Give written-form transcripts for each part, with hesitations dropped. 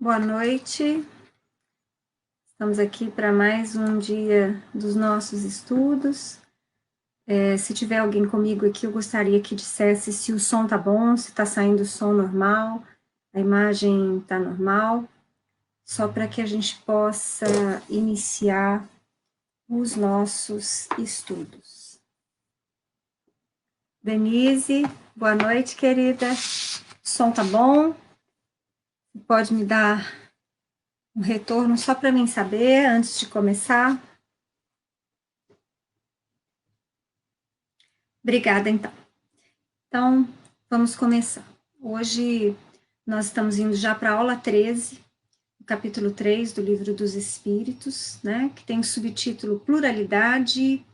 Boa noite, estamos aqui para mais um dia dos nossos estudos. Se tiver alguém comigo aqui, eu gostaria que dissesse se o som tá bom, se está saindo o som normal, a imagem tá normal, só para que a gente possa iniciar os nossos estudos. Denise, boa noite, querida. O som tá bom? Pode me dar um retorno só para mim saber antes de começar? Obrigada, então. Então, vamos começar. Hoje nós estamos indo já para a aula 13, capítulo 3 do Livro dos Espíritos, né, que tem o subtítulo Pluralidade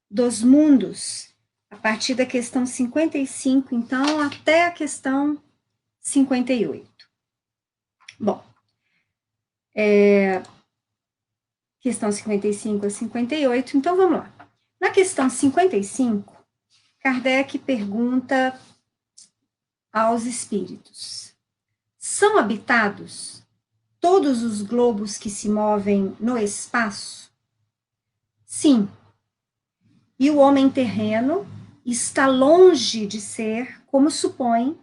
dos Mundos, a partir da questão 55, então, até a questão 58. Bom, questão 55 a 58, então vamos lá. Na questão 55, Kardec pergunta aos espíritos: são habitados todos os globos que se movem no espaço? Sim. E o homem terreno está longe de ser, como supõe,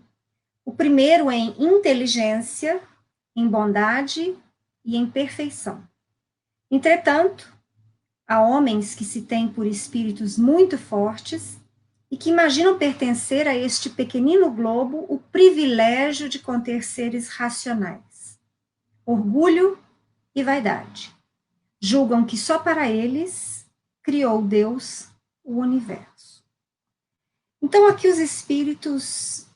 o primeiro em inteligência, em bondade e em perfeição. Entretanto, há homens que se têm por espíritos muito fortes e que imaginam pertencer a este pequenino globo o privilégio de conter seres racionais. Orgulho e vaidade. Julgam que só para eles criou Deus o universo. Então, aqui os espíritos,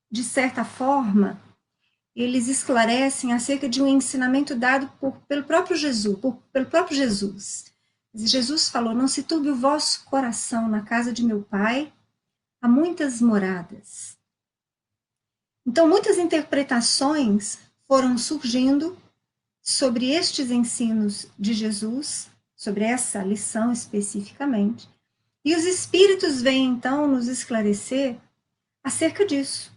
de certa forma, eles esclarecem acerca de um ensinamento dado pelo próprio Jesus. Jesus falou: não se turbe o vosso coração, na casa de meu Pai há muitas moradas. Então, muitas interpretações foram surgindo sobre estes ensinos de Jesus, sobre essa lição especificamente, e os espíritos vêm então nos esclarecer acerca disso.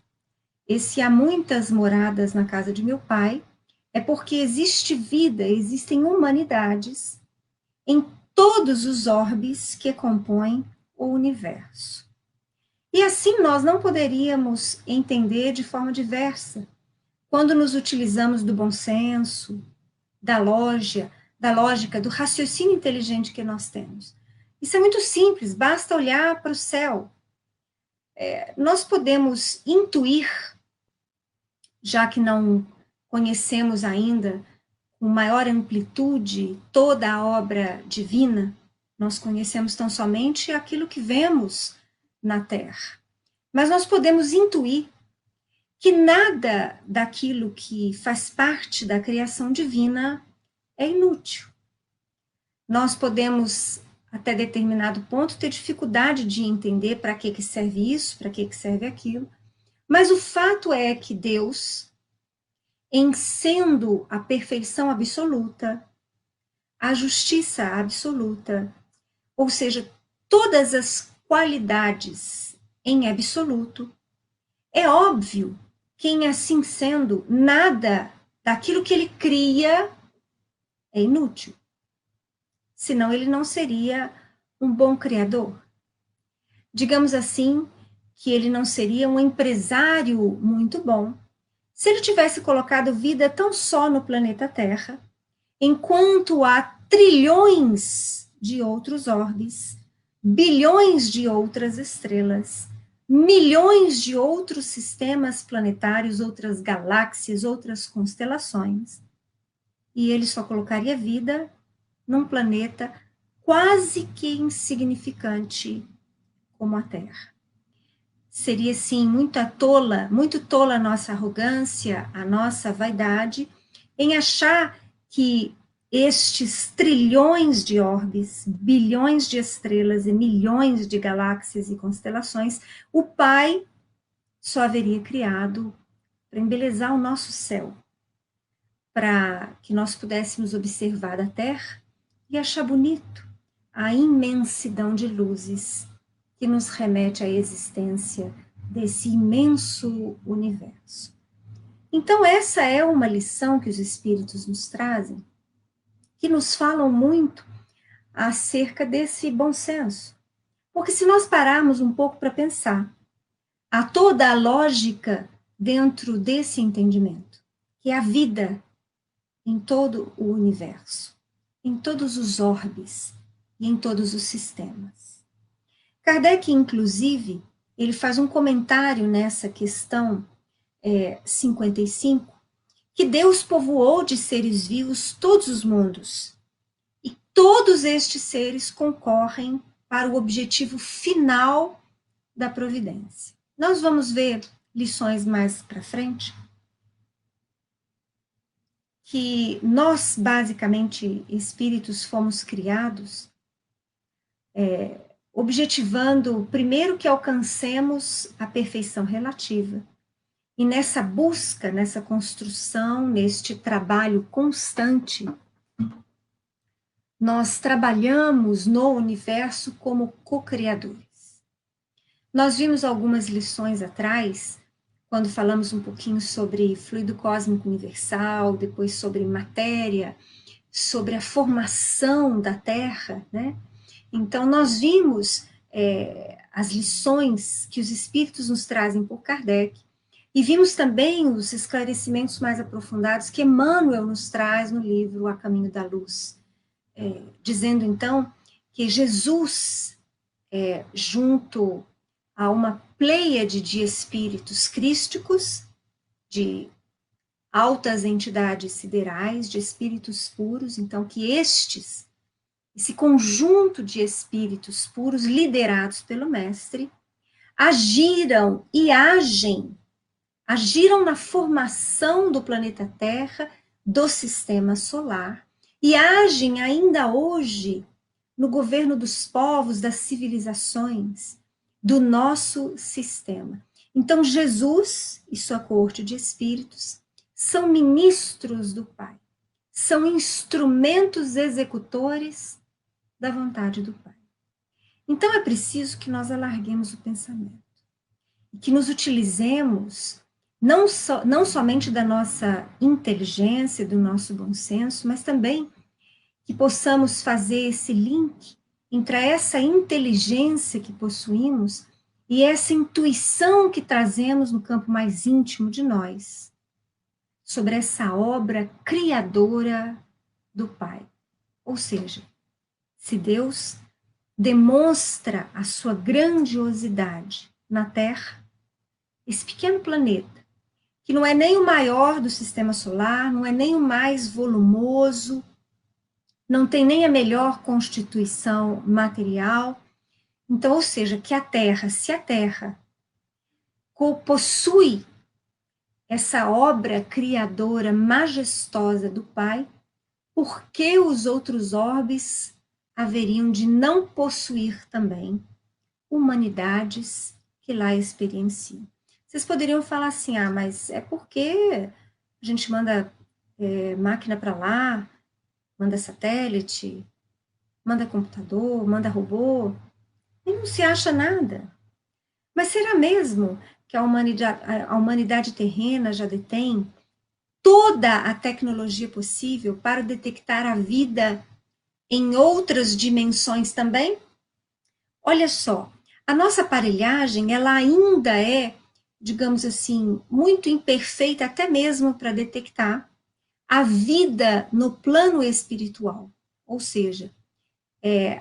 Esse há muitas moradas na casa de meu Pai é porque existe vida, existem humanidades em todos os orbes que compõem o universo. E assim nós não poderíamos entender de forma diversa quando nos utilizamos do bom senso, da lógica, do raciocínio inteligente que nós temos. Isso é muito simples, basta olhar para o céu. Nós podemos intuir, já que não conhecemos ainda com maior amplitude toda a obra divina, nós conhecemos tão somente aquilo que vemos na Terra. Mas nós podemos intuir que nada daquilo que faz parte da criação divina é inútil. Nós podemos, até determinado ponto, ter dificuldade de entender para que serve isso, para que serve aquilo, mas o fato é que Deus, em sendo a perfeição absoluta, a justiça absoluta, ou seja, todas as qualidades em absoluto, é óbvio que, em assim sendo, nada daquilo que ele cria é inútil. Senão ele não seria um bom criador. Digamos assim, que ele não seria um empresário muito bom se ele tivesse colocado vida tão só no planeta Terra, enquanto há trilhões de outros orbes, bilhões de outras estrelas, milhões de outros sistemas planetários, outras galáxias, outras constelações. E ele só colocaria vida num planeta quase que insignificante como a Terra. Seria, sim, muito tola a nossa arrogância, a nossa vaidade, em achar que estes trilhões de orbes, bilhões de estrelas e milhões de galáxias e constelações, o Pai só haveria criado para embelezar o nosso céu, para que nós pudéssemos observar a Terra e achar bonito a imensidão de luzes que nos remete à existência desse imenso universo. Então, essa é uma lição que os espíritos nos trazem, que nos falam muito acerca desse bom senso. Porque se nós pararmos um pouco para pensar, há toda a lógica dentro desse entendimento, que é a vida em todo o universo, em todos os orbes e em todos os sistemas. Kardec, inclusive, ele faz um comentário nessa questão 55, que Deus povoou de seres vivos todos os mundos, e todos estes seres concorrem para o objetivo final da providência. Nós vamos ver lições mais para frente, que nós, basicamente, espíritos, fomos criados objetivando, primeiro, que alcancemos a perfeição relativa. E nessa busca, nessa construção, neste trabalho constante, nós trabalhamos no universo como co-criadores. Nós vimos algumas lições atrás, quando falamos um pouquinho sobre fluido cósmico universal, depois sobre matéria, sobre a formação da Terra, né? Então, nós vimos as lições que os espíritos nos trazem por Kardec, e vimos também os esclarecimentos mais aprofundados que Emmanuel nos traz no livro A Caminho da Luz, dizendo, então, que Jesus, junto a uma pleiade de espíritos crísticos, de altas entidades siderais, de espíritos puros, então, que esse conjunto de espíritos puros, liderados pelo Mestre, agiram e agiram na formação do planeta Terra, do sistema solar, e agem ainda hoje no governo dos povos, das civilizações, do nosso sistema. Então, Jesus e sua corte de espíritos são ministros do Pai, são instrumentos executores da vontade do Pai. Então, é preciso que nós alarguemos o pensamento, e que nos utilizemos não somente da nossa inteligência, do nosso bom senso, mas também que possamos fazer esse link entre essa inteligência que possuímos e essa intuição que trazemos no campo mais íntimo de nós, sobre essa obra criadora do Pai. Ou seja, se Deus demonstra a sua grandiosidade na Terra, esse pequeno planeta, que não é nem o maior do sistema solar, não é nem o mais volumoso, não tem nem a melhor constituição material. Então, ou seja, que a Terra, se a Terra possui essa obra criadora majestosa do Pai, por que os outros orbes haveriam de não possuir também humanidades que lá experienciam? Vocês poderiam falar assim, mas é porque a gente manda máquina para lá, manda satélite, manda computador, manda robô, e não se acha nada. Mas será mesmo que a humanidade terrena já detém toda a tecnologia possível para detectar a vida em outras dimensões também? Olha só, a nossa aparelhagem, ela ainda é, digamos assim, muito imperfeita, até mesmo para detectar a vida no plano espiritual. Ou seja,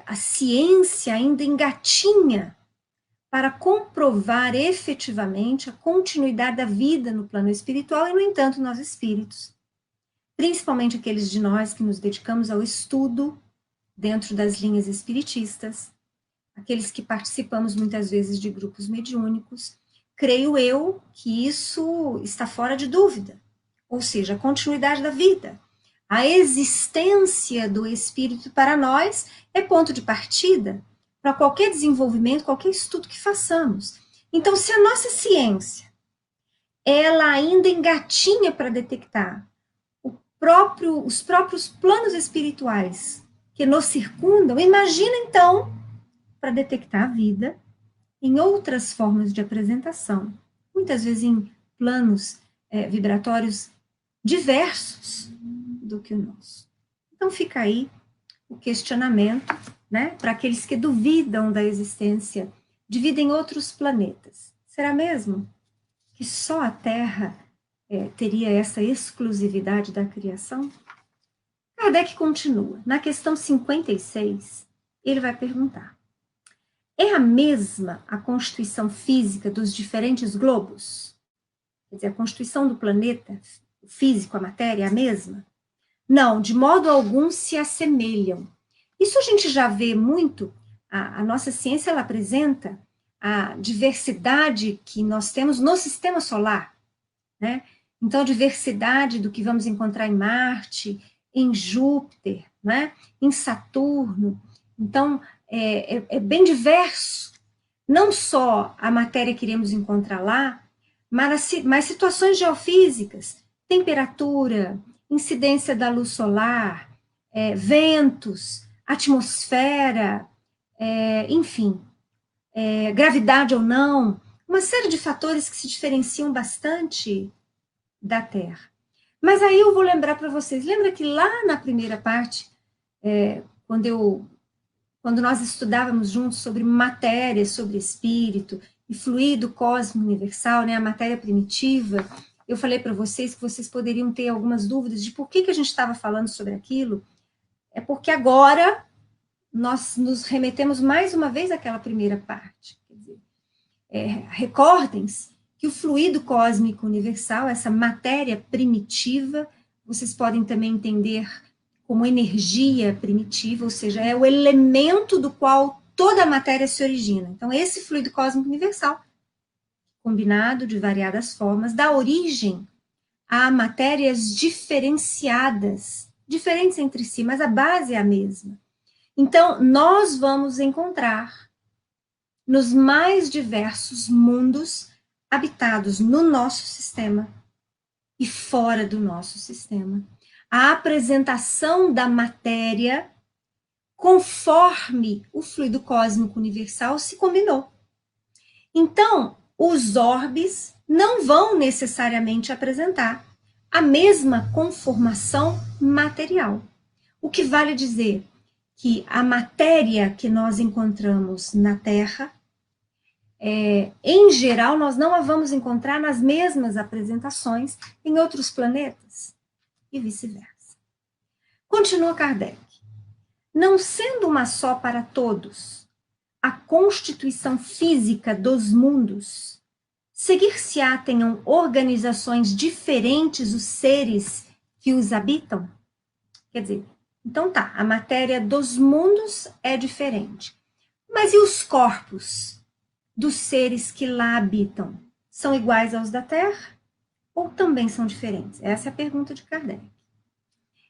a ciência ainda engatinha para comprovar efetivamente a continuidade da vida no plano espiritual, e, no entanto, nós espíritos, principalmente aqueles de nós que nos dedicamos ao estudo dentro das linhas espiritistas, aqueles que participamos muitas vezes de grupos mediúnicos, creio eu que isso está fora de dúvida. Ou seja, a continuidade da vida. A existência do espírito para nós é ponto de partida para qualquer desenvolvimento, qualquer estudo que façamos. Então, se a nossa ciência, ela ainda engatinha para detectar os próprios planos espirituais que nos circundam, imagina então para detectar a vida em outras formas de apresentação, muitas vezes em planos vibratórios diversos do que o nosso. Então fica aí o questionamento, né, para aqueles que duvidam da existência de vida em outros planetas. Será mesmo que só a Terra teria essa exclusividade da criação? Kardec continua. Na questão 56, ele vai perguntar: é a mesma a constituição física dos diferentes globos? Quer dizer, a constituição do planeta, o físico, a matéria, é a mesma? Não, de modo algum se assemelham. Isso a gente já vê muito, a nossa ciência ela apresenta a diversidade que nós temos no sistema solar, né? Então, a diversidade do que vamos encontrar em Marte, em Júpiter, né? Em Saturno. Então, é bem diverso. Não só a matéria que iremos encontrar lá, mas situações geofísicas, temperatura, incidência da luz solar, ventos, atmosfera, enfim, gravidade ou não, uma série de fatores que se diferenciam bastante da Terra. Mas aí eu vou lembrar para vocês, lembra que lá na primeira parte, quando nós estudávamos juntos sobre matéria, sobre espírito e fluido cósmico universal, né, a matéria primitiva, eu falei para vocês que vocês poderiam ter algumas dúvidas de por que a gente estava falando sobre aquilo. É porque agora nós nos remetemos mais uma vez àquela primeira parte. Quer dizer, recordem-se que o fluido cósmico universal, essa matéria primitiva, vocês podem também entender como energia primitiva, ou seja, é o elemento do qual toda a matéria se origina. Então, esse fluido cósmico universal, combinado de variadas formas, dá origem a matérias diferenciadas, diferentes entre si, mas a base é a mesma. Então, nós vamos encontrar nos mais diversos mundos habitados no nosso sistema e fora do nosso sistema, a apresentação da matéria conforme o fluido cósmico universal se combinou. Então, os orbes não vão necessariamente apresentar a mesma conformação material. O que vale dizer que a matéria que nós encontramos na Terra, em geral, nós não a vamos encontrar nas mesmas apresentações em outros planetas, e vice-versa. Continua Kardec. Não sendo uma só para todos a constituição física dos mundos, seguir-se-á tenham organizações diferentes os seres que os habitam? Quer dizer, então tá, a matéria dos mundos é diferente. Mas e os corpos dos seres que lá habitam? São iguais aos da Terra? Ou também são diferentes? Essa é a pergunta de Kardec.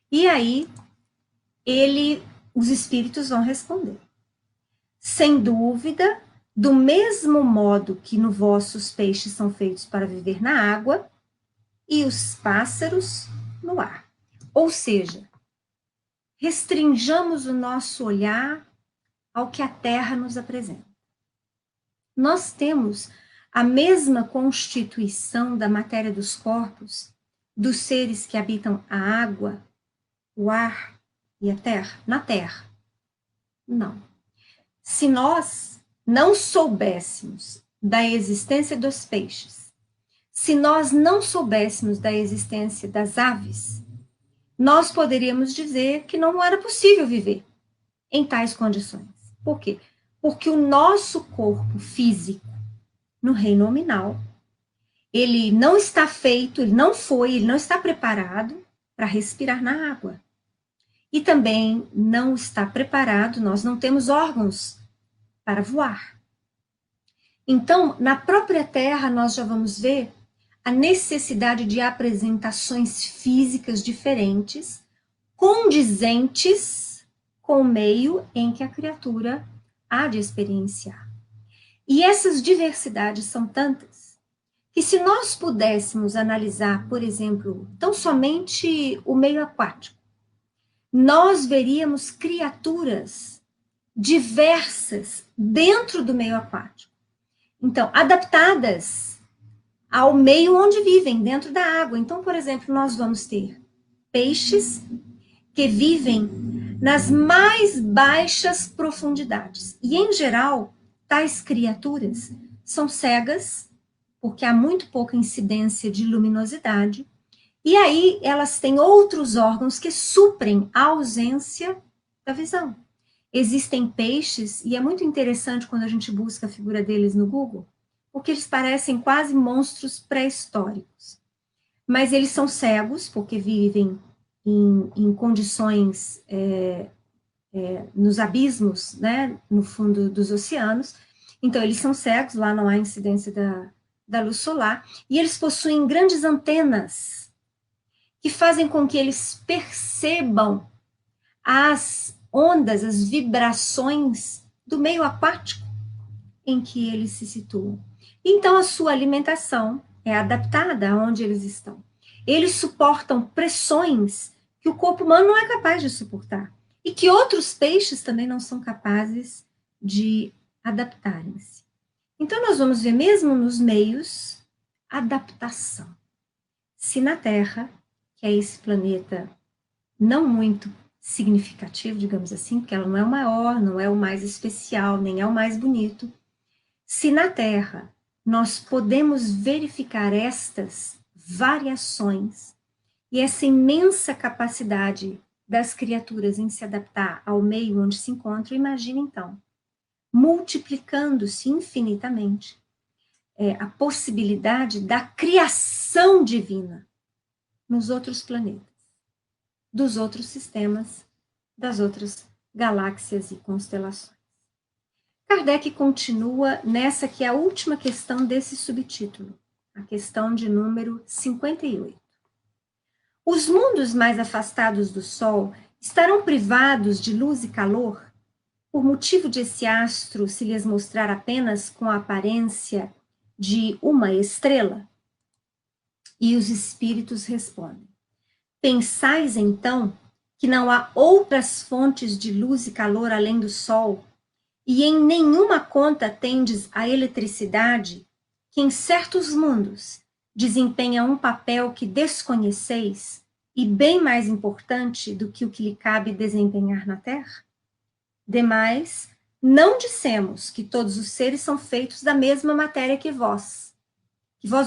E aí, os espíritos vão responder. Sem dúvida, do mesmo modo que no vosso os peixes são feitos para viver na água e os pássaros no ar. Ou seja, restringamos o nosso olhar ao que a Terra nos apresenta. Nós temos a mesma constituição da matéria dos corpos dos seres que habitam a água, o ar e a terra, na Terra? Não. Se nós não soubéssemos da existência dos peixes, se nós não soubéssemos da existência das aves, nós poderíamos dizer que não era possível viver em tais condições. Por quê? Porque o nosso corpo físico, no reino nominal, ele não está feito, ele não está preparado para respirar na água. E também não está preparado, nós não temos órgãos para voar. Então, na própria Terra, nós já vamos ver a necessidade de apresentações físicas diferentes, condizentes com o meio em que a criatura há de experienciar. E essas diversidades são tantas que, se nós pudéssemos analisar, por exemplo, tão somente o meio aquático, nós veríamos criaturas diversas dentro do meio aquático. Então, adaptadas ao meio onde vivem, dentro da água. Então, por exemplo, nós vamos ter peixes que vivem nas mais baixas profundidades. E, em geral, tais criaturas são cegas, porque há muito pouca incidência de luminosidade, e aí elas têm outros órgãos que suprem a ausência da visão. Existem peixes, e é muito interessante quando a gente busca a figura deles no Google, porque eles parecem quase monstros pré-históricos. Mas eles são cegos, porque vivem em condições nos abismos, né, no fundo dos oceanos. Então, eles são cegos, lá não há incidência da luz solar, e eles possuem grandes antenas que fazem com que eles percebam as ondas, as vibrações do meio aquático em que eles se situam. Então, a sua alimentação é adaptada aonde eles estão. Eles suportam pressões que o corpo humano não é capaz de suportar e que outros peixes também não são capazes de adaptarem-se. Então, nós vamos ver mesmo nos meios adaptação. Se na Terra, que é esse planeta não muito significativo, digamos assim, porque ela não é o maior, não é o mais especial, nem é o mais bonito, se na Terra nós podemos verificar estas variações e essa imensa capacidade das criaturas em se adaptar ao meio onde se encontram, imagine então, multiplicando-se infinitamente a possibilidade da criação divina nos outros planetas, dos outros sistemas, das outras galáxias e constelações. Kardec continua nessa que é a última questão desse subtítulo, a questão de número 58. Os mundos mais afastados do Sol estarão privados de luz e calor, por motivo de esse astro se lhes mostrar apenas com a aparência de uma estrela? E os espíritos respondem: pensais, então, que não há outras fontes de luz e calor além do Sol, e em nenhuma conta tendes a eletricidade, que em certos mundos desempenha um papel que desconheceis, e bem mais importante do que o que lhe cabe desempenhar na Terra? Demais, não dissemos que todos os seres são feitos da mesma matéria que vós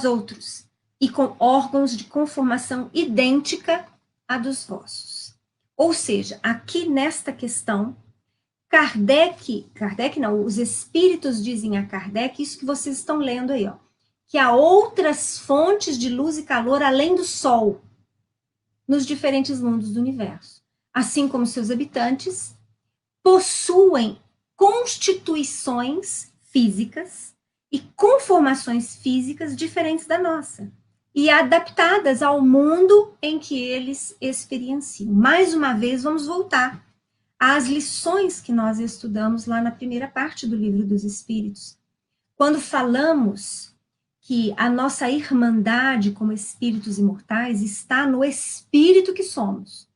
outros, e com órgãos de conformação idêntica à dos vossos. Ou seja, aqui nesta questão, Kardec não, os espíritos dizem a Kardec, isso que vocês estão lendo aí, ó, que há outras fontes de luz e calor além do Sol, nos diferentes mundos do universo. Assim como seus habitantes possuem constituições físicas e conformações físicas diferentes da nossa e adaptadas ao mundo em que eles experienciam. Mais uma vez, vamos voltar às lições que nós estudamos lá na primeira parte do Livro dos Espíritos, quando falamos que a nossa irmandade como espíritos imortais está no espírito que somos.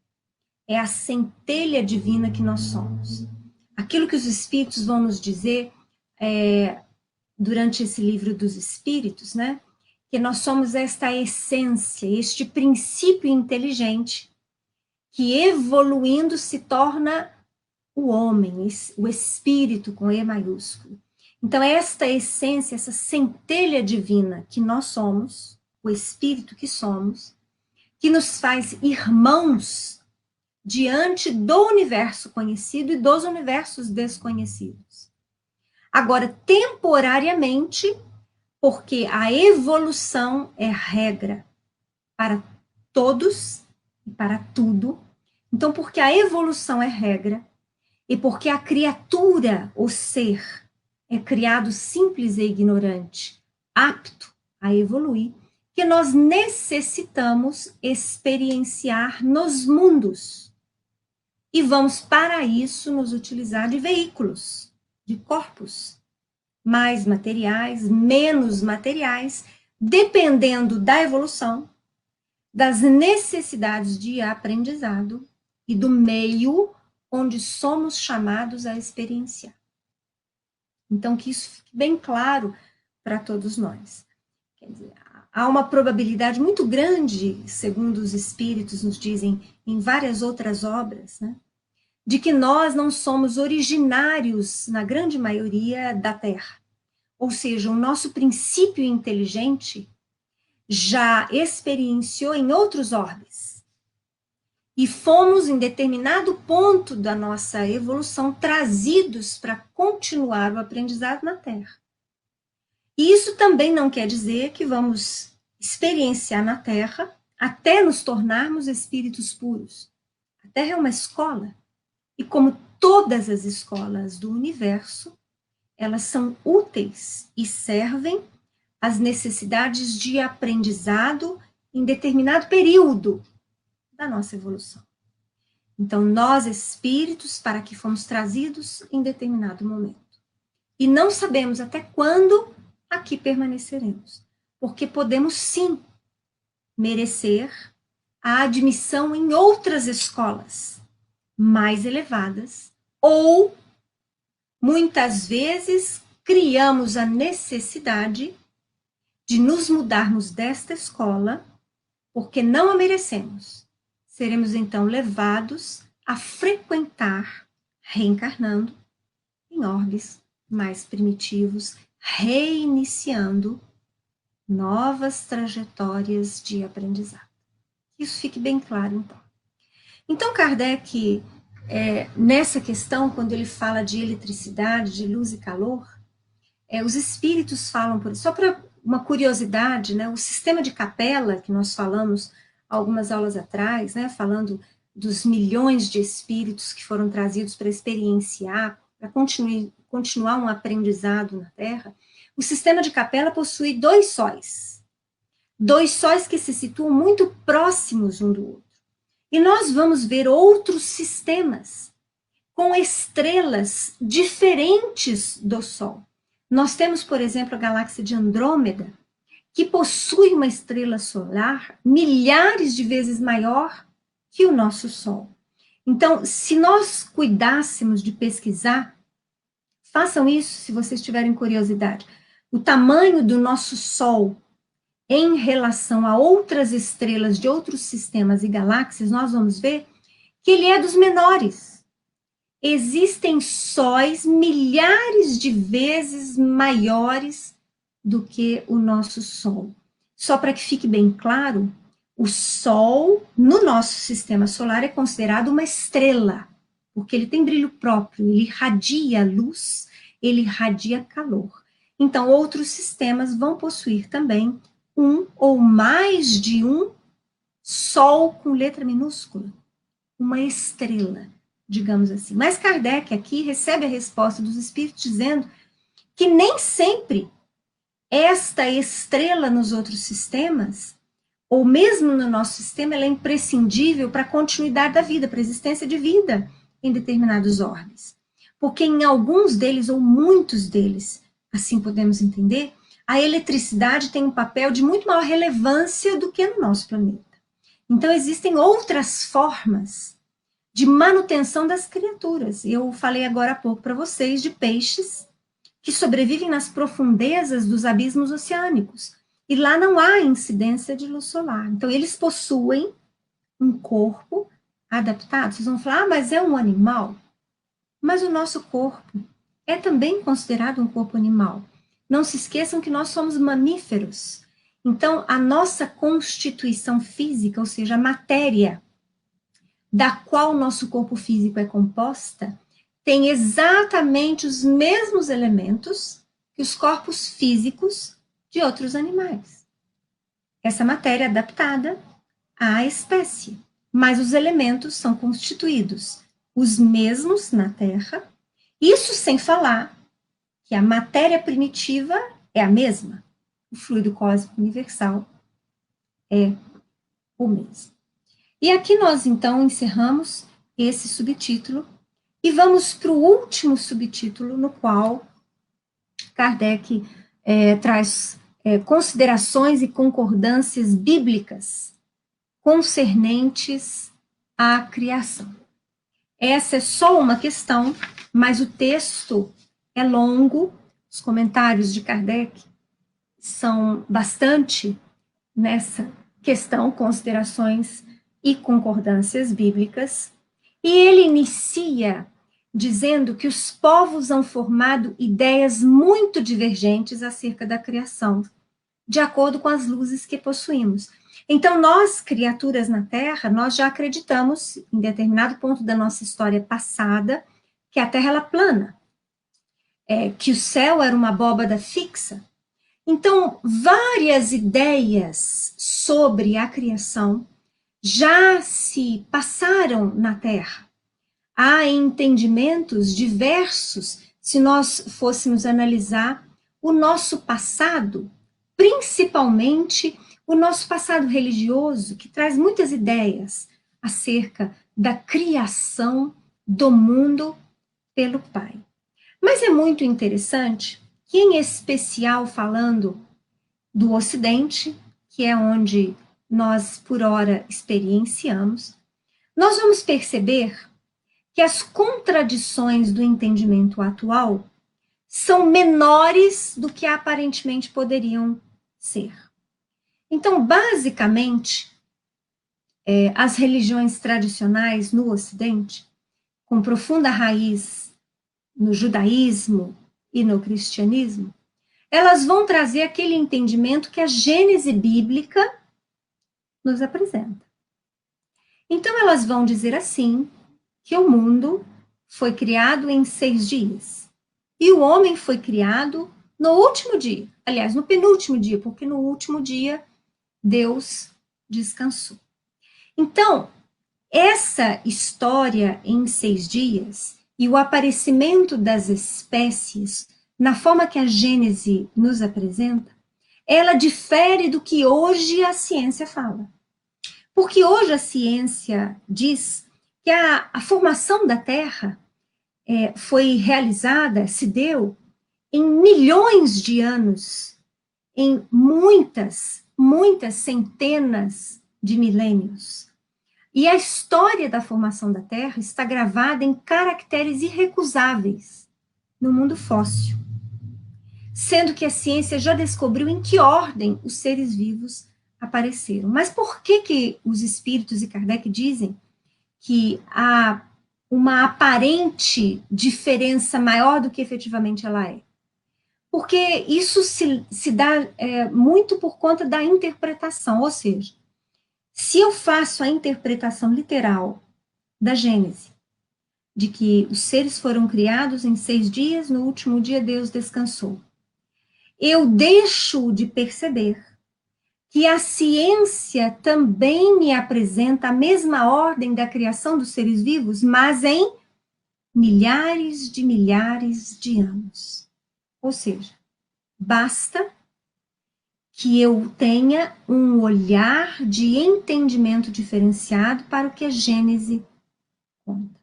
É a centelha divina que nós somos. Aquilo que os espíritos vão nos dizer durante esse Livro dos Espíritos, né? Que nós somos esta essência, este princípio inteligente que evoluindo se torna o homem, o espírito com E maiúsculo. Então, esta essência, essa centelha divina que nós somos, o espírito que somos, que nos faz irmãos diante do universo conhecido e dos universos desconhecidos. Agora, temporariamente, porque a evolução é regra para todos e para tudo. Então, porque a evolução é regra e porque a criatura, o ser, é criado simples e ignorante, apto a evoluir, que nós necessitamos experienciar nos mundos. E vamos, para isso, nos utilizar de veículos, de corpos, mais materiais, menos materiais, dependendo da evolução, das necessidades de aprendizado e do meio onde somos chamados a experienciar. Então, que isso fique bem claro para todos nós. Quer dizer, há uma probabilidade muito grande, segundo os espíritos nos dizem em várias outras obras, né, de que nós não somos originários, na grande maioria, da Terra. Ou seja, o nosso princípio inteligente já experienciou em outros orbes. E fomos, em determinado ponto da nossa evolução, trazidos para continuar o aprendizado na Terra. E isso também não quer dizer que vamos experienciar na Terra até nos tornarmos espíritos puros. A Terra é uma escola. E como todas as escolas do universo, elas são úteis e servem às necessidades de aprendizado em determinado período da nossa evolução. Então, nós, espíritos, para que fomos trazidos em determinado momento. E não sabemos até quando aqui permaneceremos. Porque podemos, sim, merecer a admissão em outras escolas mais elevadas, ou, muitas vezes, criamos a necessidade de nos mudarmos desta escola, porque não a merecemos. Seremos, então, levados a frequentar, reencarnando, em orbes mais primitivos, reiniciando novas trajetórias de aprendizado. Isso fique bem claro, então. Então, Kardec, nessa questão, quando ele fala de eletricidade, de luz e calor, os espíritos falam por isso. Só para uma curiosidade, né, o sistema de Capella, que nós falamos algumas aulas atrás, né, falando dos milhões de espíritos que foram trazidos para experienciar, para continuar um aprendizado na Terra, o sistema de Capella possui 2 sóis. 2 sóis que se situam muito próximos um do outro. E nós vamos ver outros sistemas com estrelas diferentes do Sol. Nós temos, por exemplo, a galáxia de Andrômeda, que possui uma estrela solar milhares de vezes maior que o nosso Sol. Então, se nós cuidássemos de pesquisar, façam isso se vocês tiverem curiosidade. O tamanho do nosso Sol em relação a outras estrelas de outros sistemas e galáxias, nós vamos ver que ele é dos menores. Existem sóis milhares de vezes maiores do que o nosso Sol. Só para que fique bem claro, o Sol, no nosso sistema solar, é considerado uma estrela, porque ele tem brilho próprio, ele irradia luz, ele irradia calor. Então, outros sistemas vão possuir também um ou mais de um Sol com letra minúscula, uma estrela, digamos assim. Mas Kardec aqui recebe a resposta dos espíritos dizendo que nem sempre esta estrela nos outros sistemas, ou mesmo no nosso sistema, ela é imprescindível para a continuidade da vida, para a existência de vida em determinados orbes. Porque em alguns deles, ou muitos deles, assim podemos entender, a eletricidade tem um papel de muito maior relevância do que no nosso planeta. Então, existem outras formas de manutenção das criaturas. Eu falei agora há pouco para vocês de peixes que sobrevivem nas profundezas dos abismos oceânicos. E lá não há incidência de luz solar. Então, eles possuem um corpo adaptado. Vocês vão falar, mas é um animal? Mas o nosso corpo é também considerado um corpo animal. Não se esqueçam que nós somos mamíferos. Então, a nossa constituição física, ou seja, a matéria da qual o nosso corpo físico é composta, tem exatamente os mesmos elementos que os corpos físicos de outros animais. Essa matéria é adaptada à espécie, mas os elementos são constituídos os mesmos na Terra, isso sem falar que a matéria primitiva é a mesma, o fluido cósmico universal é o mesmo. E aqui nós, então, encerramos esse subtítulo e vamos para o último subtítulo, no qual Kardec traz considerações e concordâncias bíblicas concernentes à criação. Essa é só uma questão, mas o texto é longo, os comentários de Kardec são bastante nessa questão, considerações e concordâncias bíblicas, e ele inicia dizendo que os povos han formado ideias muito divergentes acerca da criação, de acordo com as luzes que possuímos. Então, nós, criaturas na Terra, nós já acreditamos, em determinado ponto da nossa história passada, que a Terra era plana, que o céu era uma abóbada fixa. Então, várias ideias sobre a criação já se passaram na Terra. Há entendimentos diversos, se nós fôssemos analisar o nosso passado, principalmente o nosso passado religioso, que traz muitas ideias acerca da criação do mundo pelo Pai. Mas é muito interessante que, em especial falando do Ocidente, que é onde nós, por ora, experienciamos, nós vamos perceber que as contradições do entendimento atual são menores do que aparentemente poderiam ser. Então, basicamente, as religiões tradicionais no Ocidente, com profunda raiz no judaísmo e no cristianismo, elas vão trazer aquele entendimento que a Gênese bíblica nos apresenta. Então, elas vão dizer assim, que o mundo foi criado em 6 dias. E o homem foi criado no último dia. Aliás, no penúltimo dia, porque no último dia Deus descansou. Então, essa história em 6 dias e o aparecimento das espécies, na forma que a Gênese nos apresenta, ela difere do que hoje a ciência fala. Porque hoje a ciência diz que a formação da Terra foi realizada, se deu, em milhões de anos, em muitas centenas de milênios. E a história da formação da Terra está gravada em caracteres irrecusáveis no mundo fóssil, sendo que a ciência já descobriu em que ordem os seres vivos apareceram. Mas por que os espíritos e Kardec dizem que há uma aparente diferença maior do que efetivamente ela é? Porque isso se dá muito por conta da interpretação, ou seja, se eu faço a interpretação literal da Gênese, de que os seres foram criados em 6 dias, no último dia Deus descansou, eu deixo de perceber que a ciência também me apresenta a mesma ordem da criação dos seres vivos, mas em milhares de anos. Ou seja, basta que eu tenha um olhar de entendimento diferenciado para o que a Gênese conta.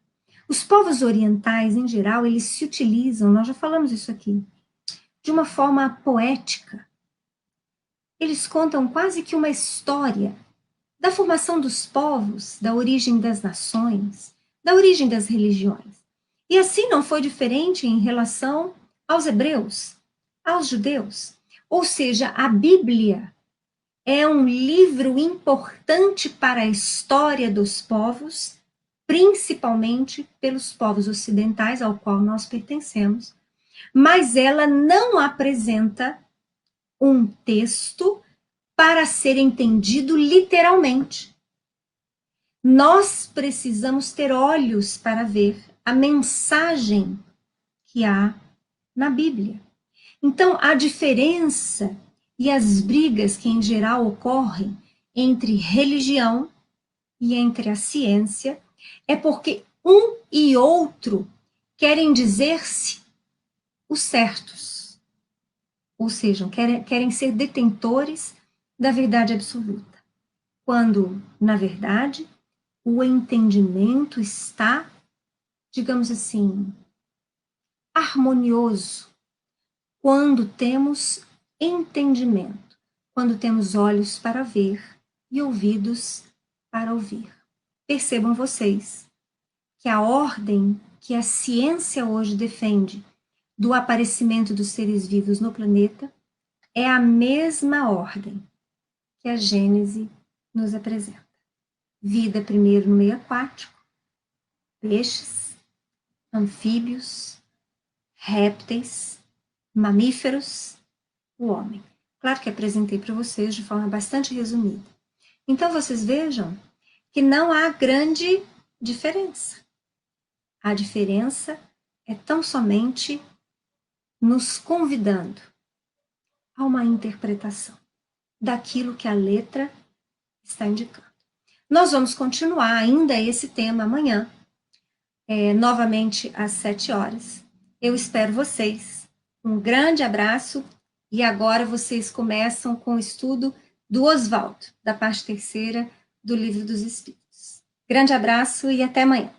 Os povos orientais, em geral, eles se utilizam, nós já falamos isso aqui, de uma forma poética. Eles contam quase que uma história da formação dos povos, da origem das nações, da origem das religiões. E assim não foi diferente em relação aos hebreus, aos judeus. Ou seja, a Bíblia é um livro importante para a história dos povos, principalmente pelos povos ocidentais ao qual nós pertencemos, mas ela não apresenta um texto para ser entendido literalmente. Nós precisamos ter olhos para ver a mensagem que há na Bíblia. Então, a diferença e as brigas que em geral ocorrem entre religião e entre a ciência é porque um e outro querem dizer-se os certos, ou seja, querem ser detentores da verdade absoluta, quando, na verdade, o entendimento está, digamos assim, harmonioso, quando temos entendimento, quando temos olhos para ver e ouvidos para ouvir. Percebam vocês que a ordem que a ciência hoje defende do aparecimento dos seres vivos no planeta é a mesma ordem que a Gênese nos apresenta. Vida primeiro no meio aquático, peixes, anfíbios, répteis, mamíferos, o homem. Claro que apresentei para vocês de forma bastante resumida. Então, vocês vejam que não há grande diferença. A diferença é tão somente nos convidando a uma interpretação daquilo que a letra está indicando. Nós vamos continuar ainda esse tema amanhã, novamente às 7 horas. Eu espero vocês. Um grande abraço e agora vocês começam com o estudo do Oswaldo, da parte terceira do Livro dos Espíritos. Grande abraço e até amanhã.